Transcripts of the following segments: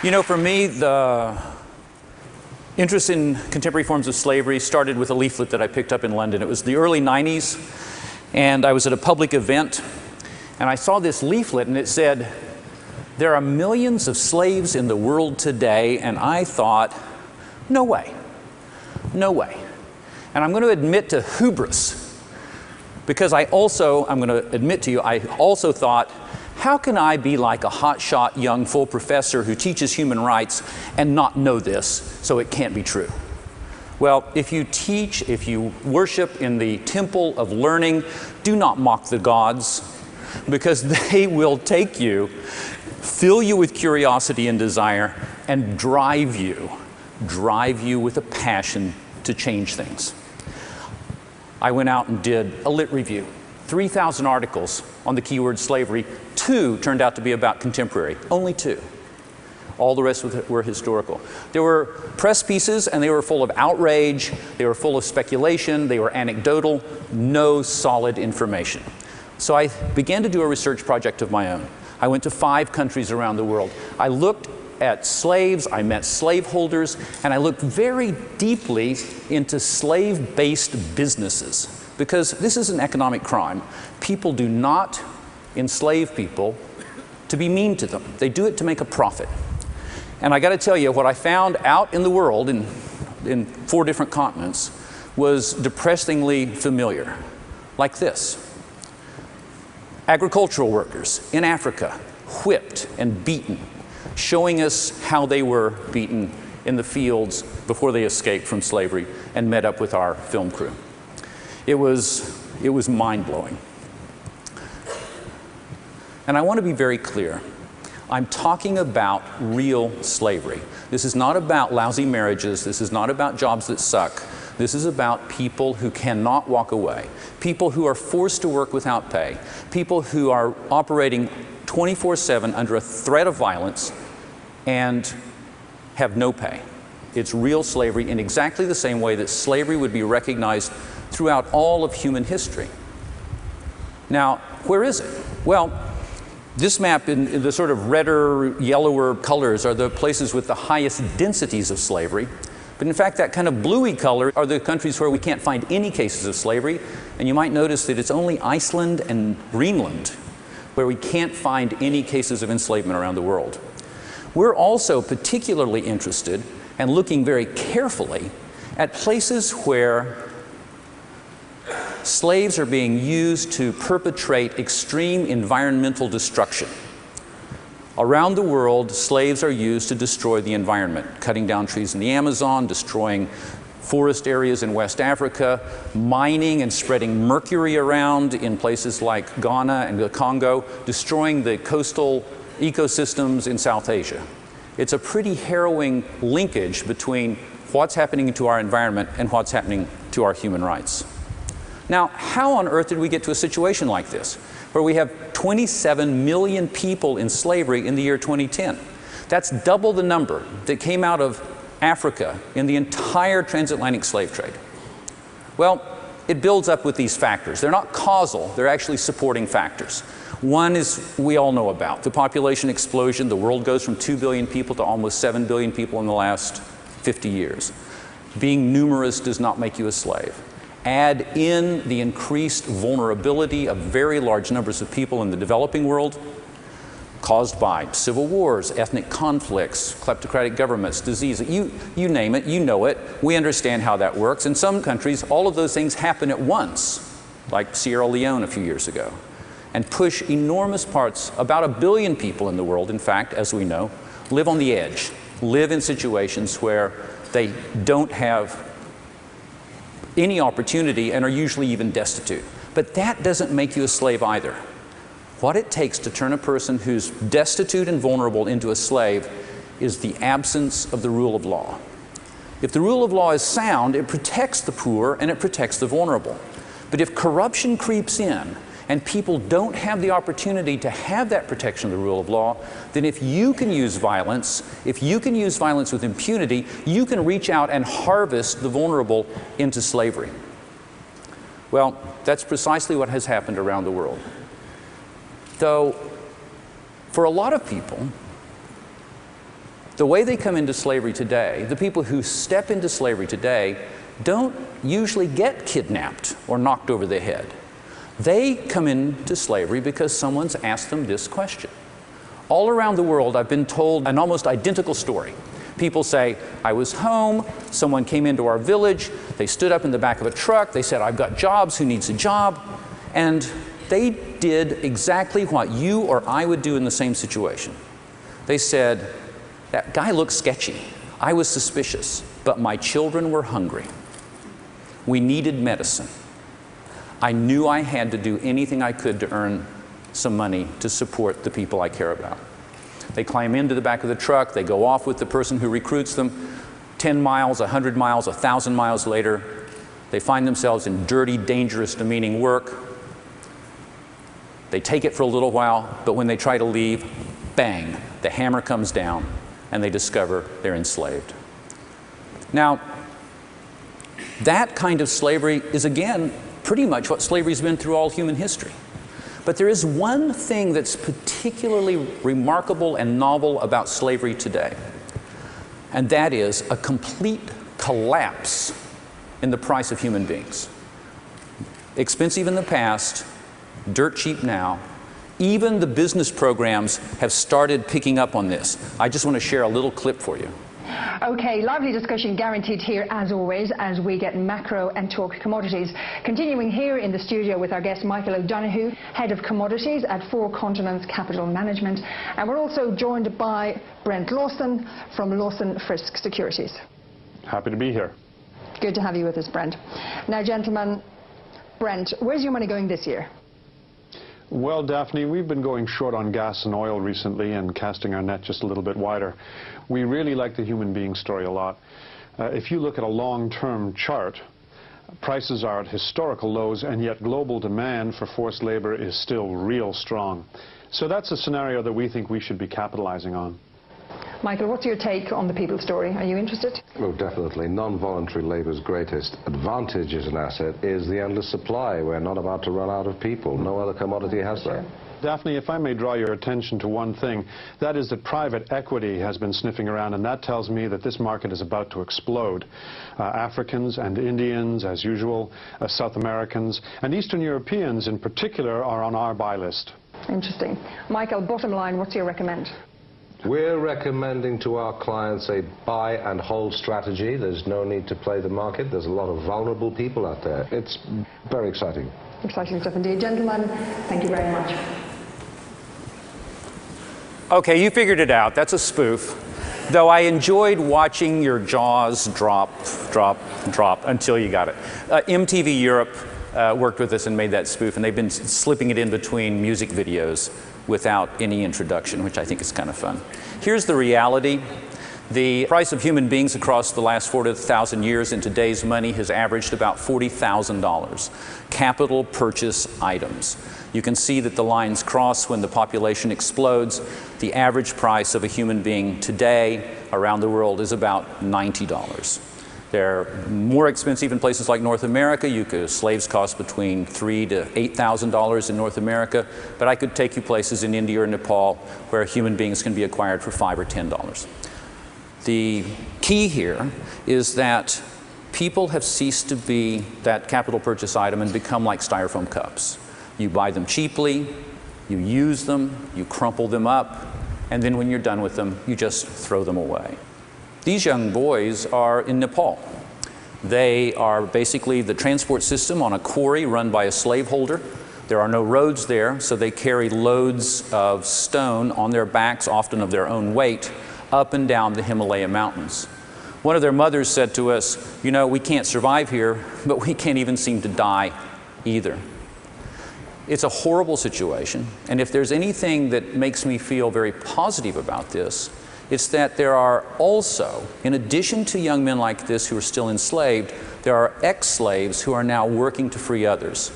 You know, for me, the interest in contemporary forms of slavery started with a leaflet that I picked up in London. It was the early 90s, and I was at a public event, and I saw this leaflet, and it said, "There are millions of slaves in the world today," and I thought, no way, no way. And I'm going to admit to hubris, because I'm going to admit to you, I also thought, how can I be like a hotshot young full professor who teaches human rights and not know this, so it can't be true? Well, if you teach, if you worship in the temple of learning, do not mock the gods, because they will take you, fill you with curiosity and desire, and drive you with a passion to change things. I went out and did a lit review. 3,000 articles on the keyword slavery. 2 turned out to be about contemporary. Only 2. All the rest were historical. There were press pieces, and they were full of outrage. They were full of speculation. They were anecdotal. No solid information. So I began to do a research project of my own. I went to 5 countries around the world. I looked at slaves, I met slaveholders, and I looked very deeply into slave-based businesses, because this is an economic crime. People do not enslave people to be mean to them. They do it to make a profit. And I got to tell you, what I found out in the world, in 4 different continents, was depressingly familiar. Like this. Agricultural workers in Africa, whipped and beaten, showing us how they were beaten in the fields before they escaped from slavery and met up with our film crew. It was mind-blowing. And I want to be very clear. I'm talking about real slavery. This is not about lousy marriages. This is not about jobs that suck. This is about people who cannot walk away, people who are forced to work without pay, people who are operating 24/7 under a threat of violence and have no pay. It's real slavery in exactly the same way that slavery would be recognized throughout all of human history. Now, where is it? Well, this map in the sort of redder, yellower colors are the places with the highest densities of slavery. But in fact, that kind of bluey color are the countries where we can't find any cases of slavery. And you might notice that it's only Iceland and Greenland where we can't find any cases of enslavement around the world. We're also particularly interested and looking very carefully at places where slaves are being used to perpetrate extreme environmental destruction. Around the world, slaves are used to destroy the environment, cutting down trees in the Amazon, destroying forest areas in West Africa, mining and spreading mercury around in places like Ghana and the Congo, destroying the coastal ecosystems in South Asia. It's a pretty harrowing linkage between what's happening to our environment and what's happening to our human rights. Now, how on earth did we get to a situation like this, where we have 27 million people in slavery in the year 2010? That's double the number that came out of Africa in the entire transatlantic slave trade. Well, it builds up with these factors. They're not causal, they're actually supporting factors. One is we all know about, the population explosion. The world goes from 2 billion people to almost 7 billion people in the last 50 years. Being numerous does not make you a slave. Add in the increased vulnerability of very large numbers of people in the developing world, caused by civil wars, ethnic conflicts, kleptocratic governments, disease, you name it, you know it. We understand how that works. In some countries, all of those things happen at once, like Sierra Leone a few years ago, and push enormous parts, about 1 billion people in the world, in fact, as we know, live on the edge, live in situations where they don't have any opportunity and are usually even destitute. But that doesn't make you a slave either. What it takes to turn a person who's destitute and vulnerable into a slave is the absence of the rule of law. If the rule of law is sound, it protects the poor and it protects the vulnerable. But if corruption creeps in and people don't have the opportunity to have that protection of the rule of law, then if you can use violence, with impunity, you can reach out and harvest the vulnerable into slavery. Well, that's precisely what has happened around the world. Though, for a lot of people, the way they come into slavery today, the people who step into slavery today don't usually get kidnapped or knocked over the head. They come into slavery because someone's asked them this question. All around the world, I've been told an almost identical story. People say, I was home, someone came into our village, they stood up in the back of a truck, they said, I've got jobs, who needs a job? And they did exactly what you or I would do in the same situation. They said, that guy looked sketchy. I was suspicious, but my children were hungry. We needed medicine. I knew I had to do anything I could to earn some money to support the people I care about. They climb into the back of the truck, they go off with the person who recruits them. 10 miles, 100 miles, 1,000 miles later, they find themselves in dirty, dangerous, demeaning work. They take it for a little while, but when they try to leave, bang, the hammer comes down and they discover they're enslaved. Now, that kind of slavery is, again, pretty much what slavery's been through all human history. But there is one thing that's particularly remarkable and novel about slavery today, and that is a complete collapse in the price of human beings. Expensive in the past, dirt cheap now. Even the business programs have started picking up on this. I just want to share a little clip for you. Okay, lively discussion guaranteed here as always as we get macro and talk commodities. Continuing here in the studio with our guest Michael O'Donoghue, Head of Commodities at Four Continents Capital Management. And we're also joined by Brent Lawson from Lawson Frisk Securities. Happy to be here. Good to have you with us, Brent. Now, gentlemen, Brent, where's your money going this year? Well, Daphne, we've been going short on gas and oil recently and casting our net just a little bit wider. We really like the human being story a lot. If you look at a long-term chart, prices are at historical lows, and yet global demand for forced labor is still real strong. So that's a scenario that we think we should be capitalizing on. Michael, what's your take on the people story? Are you interested? Well, definitely. Non-voluntary labour's greatest advantage as an asset is the endless supply. We're not about to run out of people. No other commodity has that. Daphne, if I may draw your attention to one thing, that is that private equity has been sniffing around, and that tells me that this market is about to explode. Africans and Indians, as usual, South Americans, and Eastern Europeans in particular are on our buy list. Interesting. Michael, bottom line, what's your recommend? We're recommending to our clients a buy and hold strategy. There's no need to play the market. There's a lot of vulnerable people out there. It's very exciting. Exciting stuff indeed. Gentlemen, thank you very much. Okay, you figured it out. That's a spoof. Though I enjoyed watching your jaws drop, drop, drop until you got it. MTV Europe worked with us and made that spoof, and they've been slipping it in between music videos without any introduction, which I think is kind of fun. Here's the reality. The price of human beings across the last 40,000 years in today's money has averaged about $40,000. Capital purchase items. You can see that the lines cross when the population explodes. The average price of a human being today around the world is about $90. They're more expensive in places like North America. Slaves cost between $3,000 to $8,000 in North America, but I could take you places in India or Nepal where human beings can be acquired for $5 or $10. The key here is that people have ceased to be that capital purchase item and become like styrofoam cups. You buy them cheaply, you use them, you crumple them up, and then when you're done with them, you just throw them away. These young boys are in Nepal. They are basically the transport system on a quarry run by a slaveholder. There are no roads there, so they carry loads of stone on their backs, often of their own weight, up and down the Himalaya mountains. One of their mothers said to us, you know, we can't survive here, but we can't even seem to die either. It's a horrible situation, and if there's anything that makes me feel very positive about this, it's that there are also, in addition to young men like this who are still enslaved, there are ex-slaves who are now working to free others.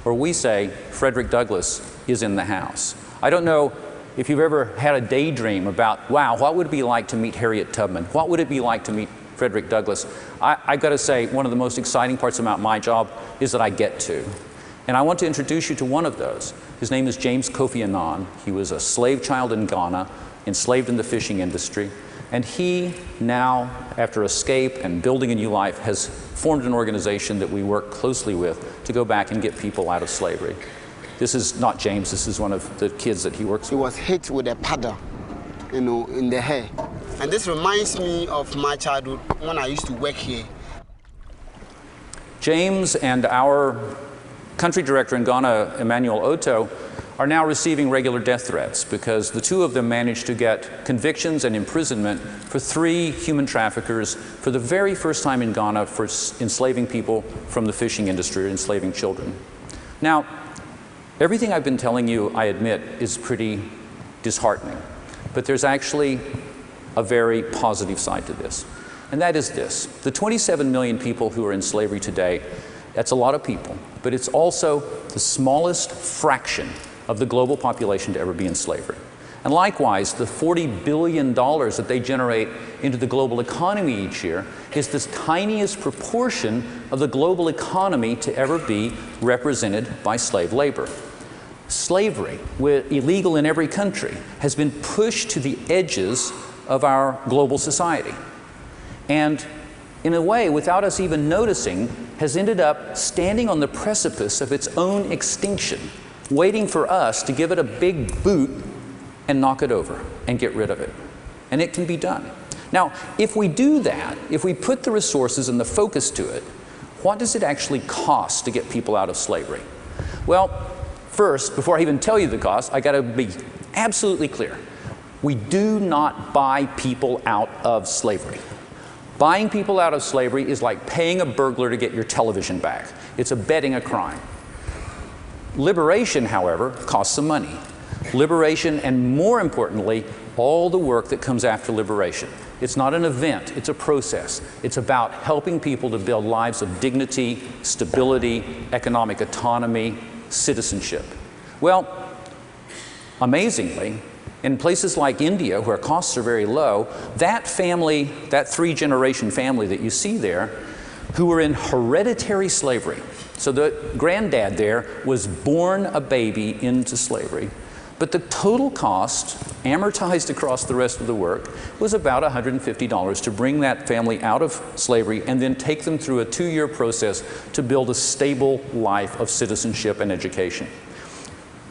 Or we say, Frederick Douglass is in the house. I don't know if you've ever had a daydream about, wow, what would it be like to meet Harriet Tubman? What would it be like to meet Frederick Douglass? I've got to say, one of the most exciting parts about my job is that I get to. And I want to introduce you to one of those. His name is James Kofi Annan. He was a slave child in Ghana, enslaved in the fishing industry. And he now, after escape and building a new life, has formed an organization that we work closely with to go back and get people out of slavery. This is not James, this is one of the kids that he works with. He was hit with a paddle, you know, in the hair. And this reminds me of my childhood when I used to work here. James and our country director in Ghana, Emmanuel Otto, are now receiving regular death threats because the two of them managed to get convictions and imprisonment for 3 human traffickers for the very first time in Ghana for enslaving people from the fishing industry, or enslaving children. Now, everything I've been telling you, I admit, is pretty disheartening, but there's actually a very positive side to this, and that is this. The 27 million people who are in slavery today, that's a lot of people, but it's also the smallest fraction of the global population to ever be in slavery. And likewise, the $40 billion that they generate into the global economy each year is the tiniest proportion of the global economy to ever be represented by slave labor. Slavery, illegal in every country, has been pushed to the edges of our global society. And in a way, without us even noticing, has ended up standing on the precipice of its own extinction, waiting for us to give it a big boot and knock it over and get rid of it. And it can be done. Now, if we do that, if we put the resources and the focus to it, what does it actually cost to get people out of slavery? Well, first, before I even tell you the cost, I gotta be absolutely clear. We do not buy people out of slavery. Buying people out of slavery is like paying a burglar to get your television back. It's abetting a crime. Liberation, however, costs some money. Liberation, and more importantly, all the work that comes after liberation. It's not an event, it's a process. It's about helping people to build lives of dignity, stability, economic autonomy, citizenship. Well, amazingly, in places like India, where costs are very low, that family, that 3-generation family that you see there, who were in hereditary slavery. So the granddad there was born a baby into slavery, but the total cost, amortized across the rest of the work, was about $150 to bring that family out of slavery and then take them through a 2-year process to build a stable life of citizenship and education.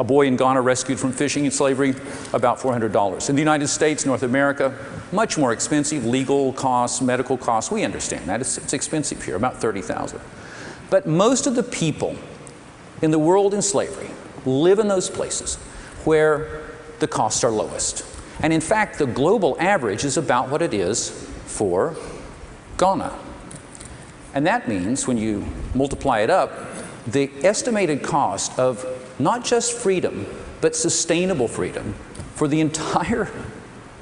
A boy in Ghana rescued from fishing and slavery, about $400. In the United States, North America, much more expensive, legal costs, medical costs. We understand that, it's expensive here, about $30,000. But most of the people in the world in slavery live in those places where the costs are lowest. And in fact, the global average is about what it is for Ghana. And that means, when you multiply it up, the estimated cost of not just freedom, but sustainable freedom for the entire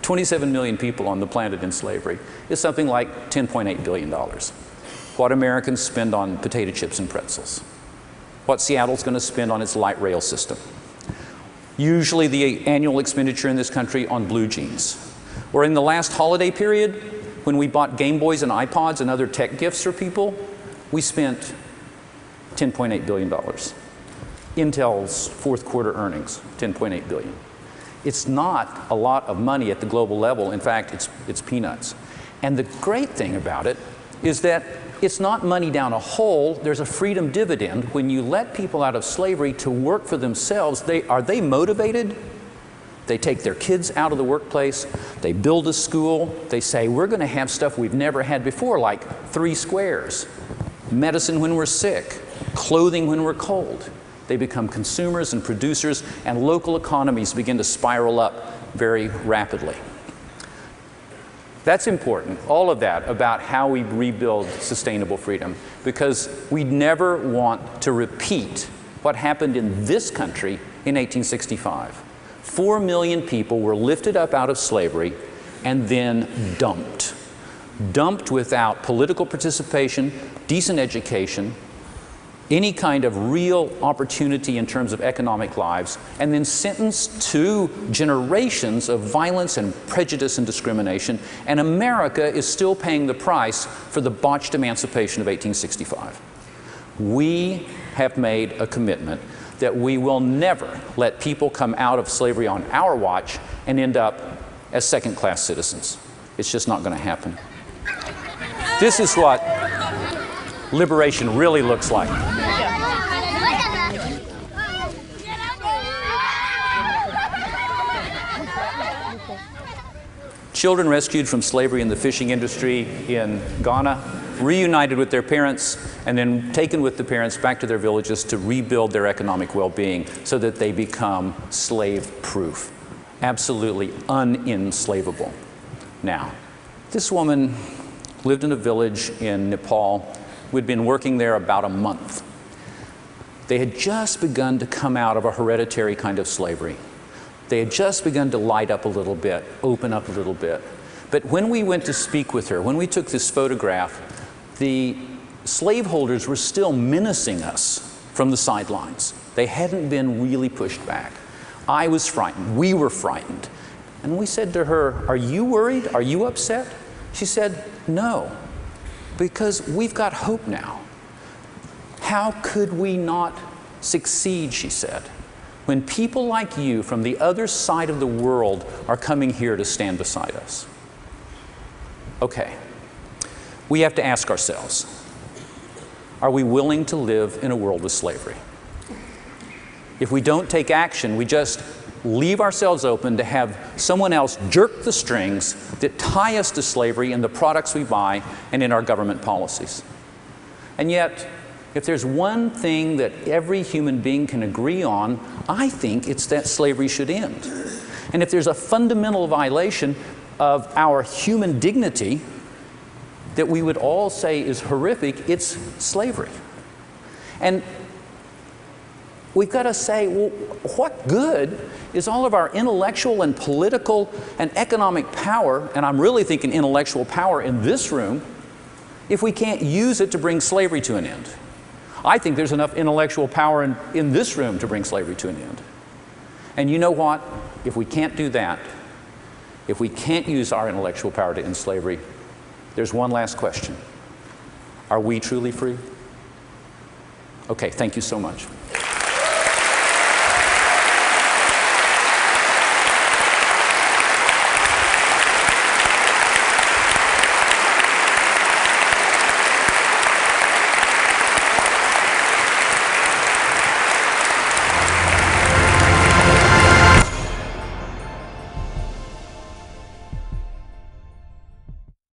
27 million people on the planet in slavery is something like $10.8 billion. What Americans spend on potato chips and pretzels. What Seattle's going to spend on its light rail system. Usually the annual expenditure in this country on blue jeans. Or in the last holiday period, when we bought Game Boys and iPods and other tech gifts for people, we spent $10.8 billion. Intel's fourth quarter earnings, $10.8 billion. It's not a lot of money at the global level. In fact, it's peanuts. And the great thing about it is that it's not money down a hole. There's a freedom dividend. When you let people out of slavery to work for themselves, are they motivated? They take their kids out of the workplace, they build a school, they say, we're going to have stuff we've never had before, like 3 squares, medicine when we're sick, clothing when we're cold. They become consumers and producers, and local economies begin to spiral up very rapidly. That's important, all of that, about how we rebuild sustainable freedom, because we never want to repeat what happened in this country in 1865. 4 million people were lifted up out of slavery and then dumped. Dumped without political participation, decent education, any kind of real opportunity in terms of economic lives, and then sentenced to generations of violence and prejudice and discrimination. And America is still paying the price for the botched emancipation of 1865. We have made a commitment that we will never let people come out of slavery on our watch and end up as second-class citizens. It's just not going to happen. This is what liberation really looks like. Children rescued from slavery in the fishing industry in Ghana, reunited with their parents, and then taken with the parents back to their villages to rebuild their economic well-being so that they become slave-proof, absolutely unenslavable. Now, this woman lived in a village in Nepal. We'd been working there about a month. They had just begun to come out of a hereditary kind of slavery. They had just begun to light up a little bit, open up a little bit. But when we went to speak with her, when we took this photograph, the slaveholders were still menacing us from the sidelines. They hadn't been really pushed back. I was frightened. We were frightened. And we said to her, "Are you worried? Are you upset?" She said, "No, because we've got hope now." How could we not succeed, she said, when people like you from the other side of the world are coming here to stand beside us? Okay, we have to ask ourselves, are we willing to live in a world with slavery? If we don't take action, we just leave ourselves open to have someone else jerk the strings that tie us to slavery in the products we buy and in our government policies. And yet, if there's one thing that every human being can agree on, I think it's that slavery should end. And if there's a fundamental violation of our human dignity that we would all say is horrific, it's slavery. And we've got to say, well, what good is all of our intellectual and political and economic power, and I'm really thinking intellectual power in this room, if we can't use it to bring slavery to an end? I think there's enough intellectual power in this room to bring slavery to an end. And you know what? If we can't do that, if we can't use our intellectual power to end slavery, there's one last question. Are we truly free? Okay, thank you so much.